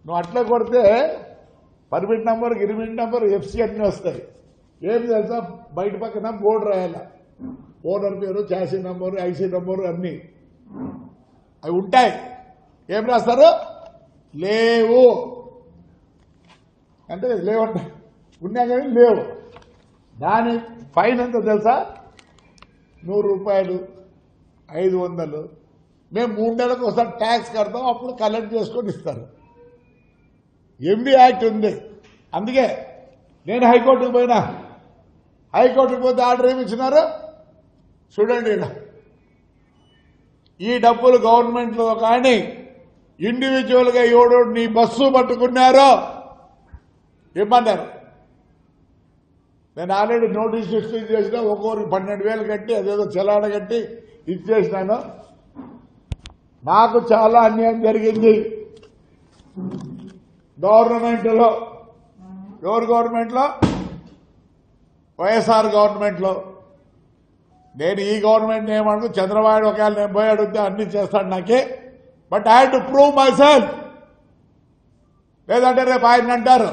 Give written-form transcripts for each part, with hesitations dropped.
నువ్వు అట్లా కొడితే పర్మిట్ నంబర్ గిరిమిట్ నంబర్ ఎఫ్సి అన్నీ వస్తాయి. ఏం తెలుసా, బయట పక్కన బోర్డు రాయాల, ఓనర్ పేరు, చాసీ నంబరు, ఐసీ నంబరు అన్నీ అవి ఉంటాయి. ఏం రాస్తారు? లేవు అంటే లేవంట, ఉన్నా కానీ లేవు. దాని ఫైన్ ఎంత తెలుసా? 100 రూపాయలు, 500. మేము 3 నెలలకు ఒకసారి ట్యాక్స్ కడతాం, అప్పుడు కలెక్ట్ చేసుకొని ఇస్తారు. ఎంబీ యాక్ట్ ఉంది. అందుకే నేను హైకోర్టుకు పోయినా, హైకోర్టుకు పోతే ఆర్డర్ ఏమి ఇచ్చినారు చూడండి. ఈ డబ్బులు గవర్నమెంట్లో కానీ ఇండివిజువల్గా ఎవడో నీ బస్సు పట్టుకున్నారో ఇమ్మన్నారు. నేను ఆల్రెడీ నోటీస్ ఇష్యూ చేసిన, ఒక్కొక్కరికి 12,000 కట్టి అదేదో చలాన కట్టి ఇచ్చేసినాను. నాకు చాలా అన్యాయం జరిగింది గవర్నమెంట్లో. ఎవరు గవర్నమెంట్లో? వైఎస్ఆర్ గవర్నమెంట్లో. నేను ఈ గవర్నమెంట్ ఏమనుకో, చంద్రబాబు ఒకవేళ నేను పోయి అడిగితే అన్ని చేస్తాడు నాకే. But I have to prove my self. లేదంటే రేపు ఆయన అంటారు.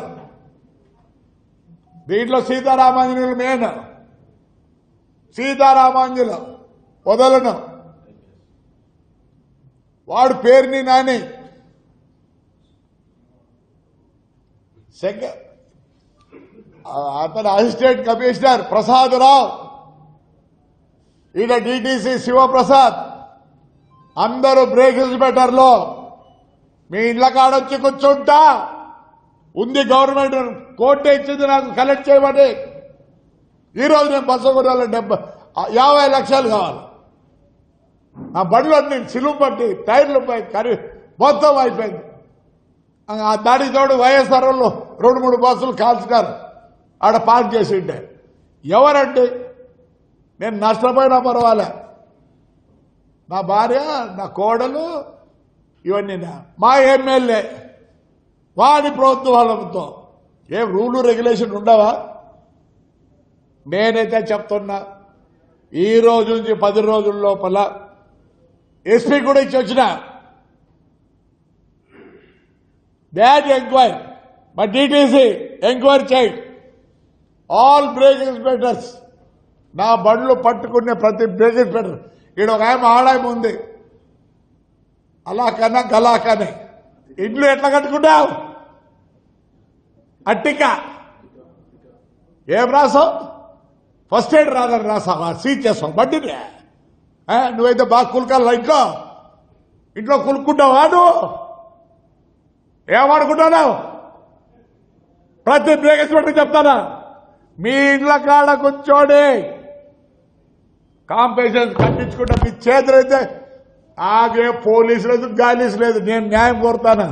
దీంట్లో సీతారామాంజనులు మెయిన్. సీతారామాంజులు వదలను. వాడు పేరుని నాని అతను అసిస్టెంట్ కమిషనర్ ప్రసాదరావు, ఈయన డిటిసి శివప్రసాద్, అందరూ బ్రేక్ ఇన్స్పెక్టర్లో మీ ఇళ్ల కాడొచ్చి కూర్చుంటా ఉంది. గవర్నమెంట్ కోర్టే ఇచ్చింది నాకు కలెక్ట్ చేయమని. ఈరోజు నేను బస్సు కొనాలి, 50 లక్షలు కావాలి. నా బండ్లు అన్ని సిలువు పట్టి టైర్లు పై కరి మొత్తం అయిపోయింది. దానికి తోడు వైఎస్ఆర్ వాళ్ళు 2-3 బస్సులు కాల్చినారు ఆడ పార్క్ చేసి ఉంటే. ఎవరంటే నేను నష్టపోయినా పర్వాలే, నా భార్య, నా కోడలు, ఇవన్నీ మా ఎమ్మెల్యే వాడి ప్రభుత్వాలతో ఏం రూలు రెగ్యులేషన్ ఉండవా? నేనైతే చెప్తున్నా, ఈ రోజు నుంచి 10 రోజుల లోపల ఎస్పీ కూడా ఇచ్చి వచ్చిన దాట్ ఎంక్వైరీ, మా డిటిసి ఎంక్వైరీ చేయండి. ఆల్ బ్రేక్ ఇన్స్పెక్టర్స్, నా బండ్లు పట్టుకునే ప్రతి బ్రేక్ ఇన్స్పెక్టర్. ఈడ ఒక ఆడాయం ఉంది, అలా కన్నా గలా కానీ ఇంట్లో ఎట్లా కట్టుకుంటావు? అట్టిక ఏం రాసావు? ఫస్ట్ ఎయిడ్ రాదని రాసావా? సీజ్ చేస్తావు బండిని. నువ్వైతే బాగా కులకాల ఇంట్లో కులుక్కుంటావా? నువ్వు ఏమనుకుంటున్నావు? ప్రతి బ్రేక్ ఇన్స్పెక్టర్ చెప్తానా, మీ ఇండ్ల కాడ కూర్చోండి, కాంపెన్సేషన్ కట్టించుకుంటా. మీ చేతులైతే ఆగే పోలీసు లేదు, గాలీసు లేదు. నేను న్యాయం కోరుతాను.